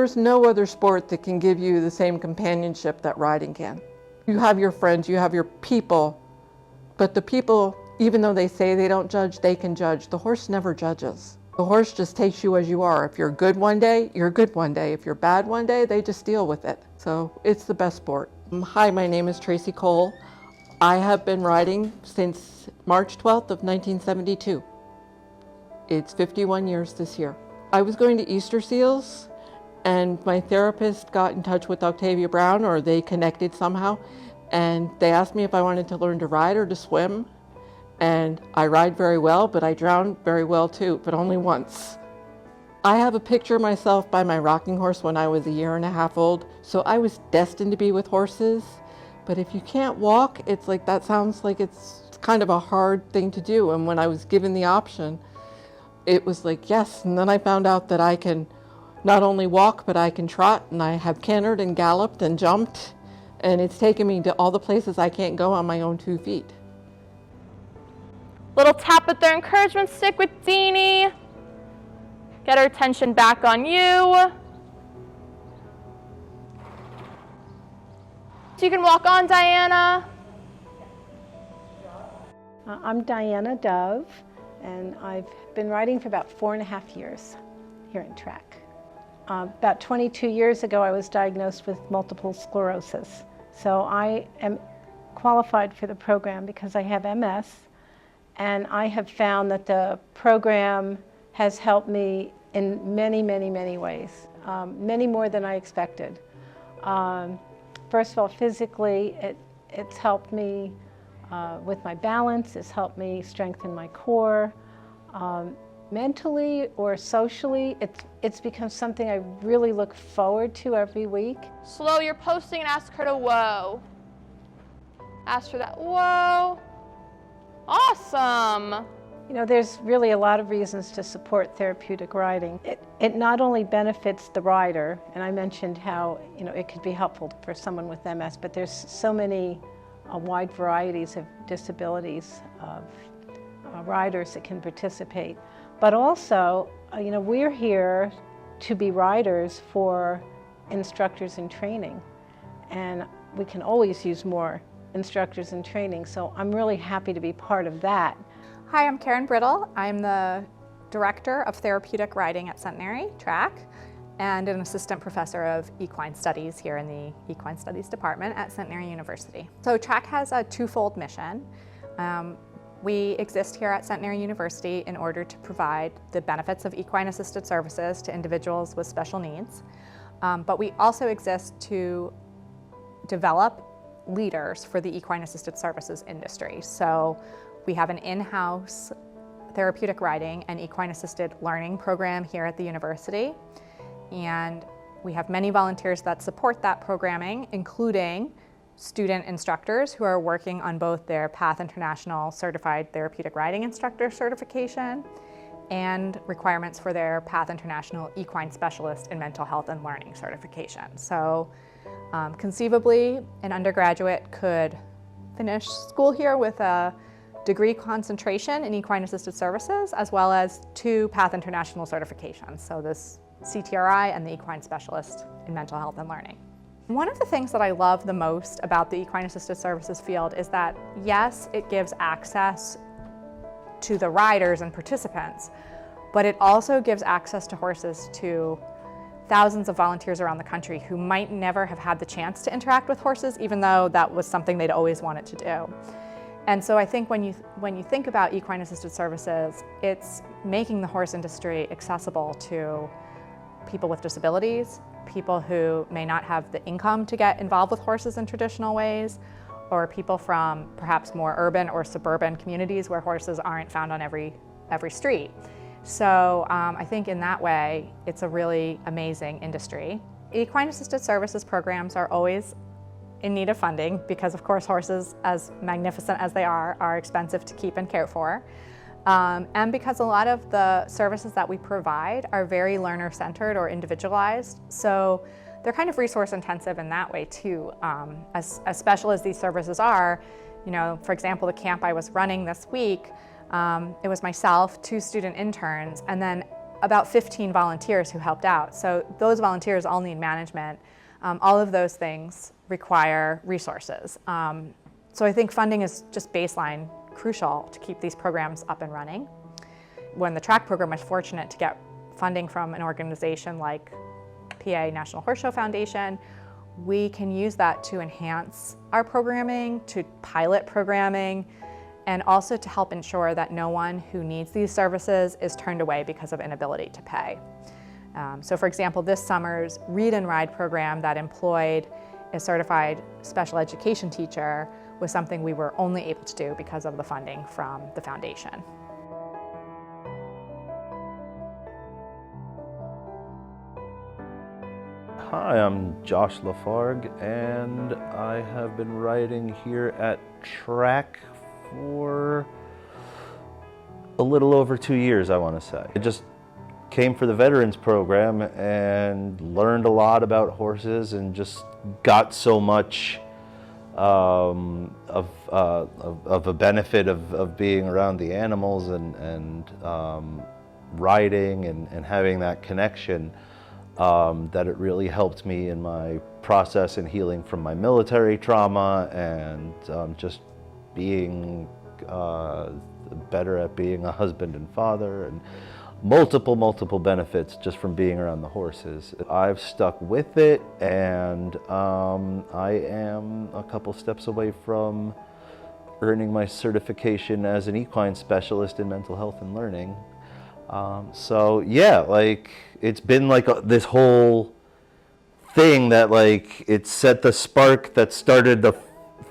There's no other sport that can give you the same companionship that riding can. You have your friends, you have your people, but the people, even though they say they don't judge, they can judge. The horse never judges. The horse just takes you as you are. If you're good one day, you're good one day. If you're bad one day, they just deal with it. So it's the best sport. Hi, my name is Tracy Cole. I have been riding since March 12th of 1972. It's 51 years this year. I was going to Easter Seals, and my therapist got in touch with Octavia Brown, or they connected somehow, and they asked me if I wanted to learn to ride or to swim. And I ride very well, but I drown very well too, but only once. I have a picture of myself by my rocking horse when I was 1.5 years old, so I was destined to be with horses. But if you can't walk, it's like, that sounds like it's kind of a hard thing to do. And when I was given the option, it was like, yes. And then I found out that I can not only walk, but I can trot, and I have cantered and galloped and jumped, and it's taken me to all the places I can't go on my own 2 feet. Little tap with their encouragement stick with Deanie. Get her attention back on you. So you can walk on, Diana. I'm Diana Dove, and I've been riding for about 4.5 years here in TRAC. About 22 years ago, I was diagnosed with multiple sclerosis. So I am qualified for the program because I have MS, and I have found that the program has helped me in many, many, many ways, many more than I expected. First of all, physically, it's helped me with my balance, it's helped me strengthen my core. Mentally or socially, it's become something I really look forward to every week. Slow your posting and ask her to whoa. Ask for that whoa. Awesome. You know, there's really a lot of reasons to support therapeutic riding. It not only benefits the rider, and I mentioned how, you know, it could be helpful for someone with MS, but there's so many wide varieties of disabilities of riders that can participate. But also, you know, we're here to be riders for instructors in training, and we can always use more instructors in training, so I'm really happy to be part of that. Hi, I'm Karen Brittle. I'm the Director of Therapeutic Riding at Centenary, TRAC, and an Assistant Professor of Equine Studies here in the Equine Studies Department at Centenary University. So TRAC has a twofold mission. We exist here at Centenary University in order to provide the benefits of equine-assisted services to individuals with special needs, but we also exist to develop leaders for the equine-assisted services industry. So we have an in-house therapeutic riding and equine-assisted learning program here at the university, and we have many volunteers that support that programming, including student instructors who are working on both their PATH International Certified Therapeutic Riding Instructor certification and requirements for their PATH International Equine Specialist in Mental Health and Learning certification. So conceivably, an undergraduate could finish school here with a degree concentration in equine-assisted services, as well as 2 PATH International certifications, so this CTRI and the Equine Specialist in Mental Health and Learning. One of the things that I love the most about the equine-assisted services field is that, yes, it gives access to the riders and participants, but it also gives access to horses to thousands of volunteers around the country who might never have had the chance to interact with horses, even though that was something they'd always wanted to do. And so I think when you think about equine-assisted services, it's making the horse industry accessible to people with disabilities, people who may not have the income to get involved with horses in traditional ways, or people from perhaps more urban or suburban communities where horses aren't found on every street. So I think in that way, it's a really amazing industry. Equine-assisted services programs are always in need of funding because, of course, horses, as magnificent as they are expensive to keep and care for. And because a lot of the services that we provide are very learner-centered or individualized. So they're kind of resource-intensive in that way, too. As special as these services are, you know, for example, the camp I was running this week, it was myself, 2 student interns, and then about 15 volunteers who helped out. So those volunteers all need management. All of those things require resources. So I think funding is just baseline crucial to keep these programs up and running. When the TRAC program was fortunate to get funding from an organization like PNHS Foundation, we can use that to enhance our programming, to pilot programming, and also to help ensure that no one who needs these services is turned away because of inability to pay. So for example, this summer's Read and Ride program that employed a certified special education teacher was something we were only able to do because of the funding from the foundation. Hi, I'm Josh Lafargue, and I have been riding here at TRAC for a little over 2 years, I want to say. I just came for the veterans program and learned a lot about horses and just got so much of a benefit of being around the animals and riding and having that connection. That it really helped me in my process in healing from my military trauma and just being better at being a husband and father, and multiple benefits just from being around the horses. I've stuck with it, and I am a couple steps away from earning my certification as an equine specialist in mental health and learning. So yeah, like it's been like this whole thing that like it set the spark that started the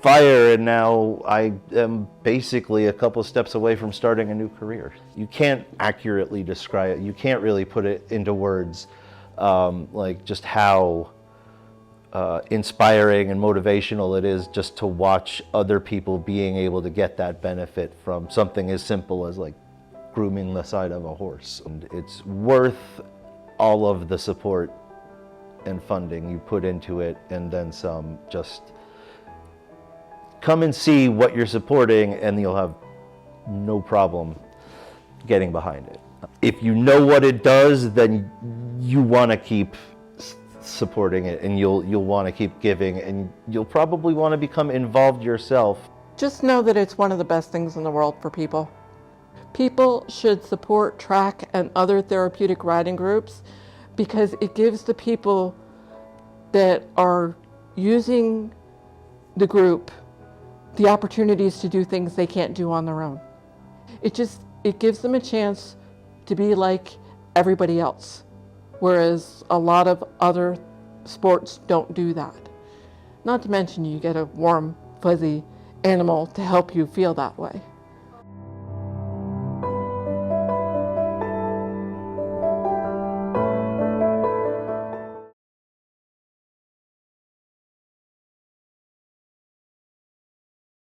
fire, and now I am basically a couple steps away from starting a new career. You can't accurately describe it. You can't really put it into words, like just how inspiring and motivational it is just to watch other people being able to get that benefit from something as simple as like grooming the side of a horse. And it's worth all of the support and funding you put into it, and then some. Just come and see what you're supporting, and you'll have no problem getting behind it. If you know what it does, then you want to keep supporting it, and you'll want to keep giving, and you'll probably want to become involved yourself. Just know that it's one of the best things in the world for people. People should support TRAC and other therapeutic riding groups because it gives the people that are using the group the opportunities to do things they can't do on their own. It gives them a chance to be like everybody else, whereas a lot of other sports don't do that. Not to mention you get a warm, fuzzy animal to help you feel that way.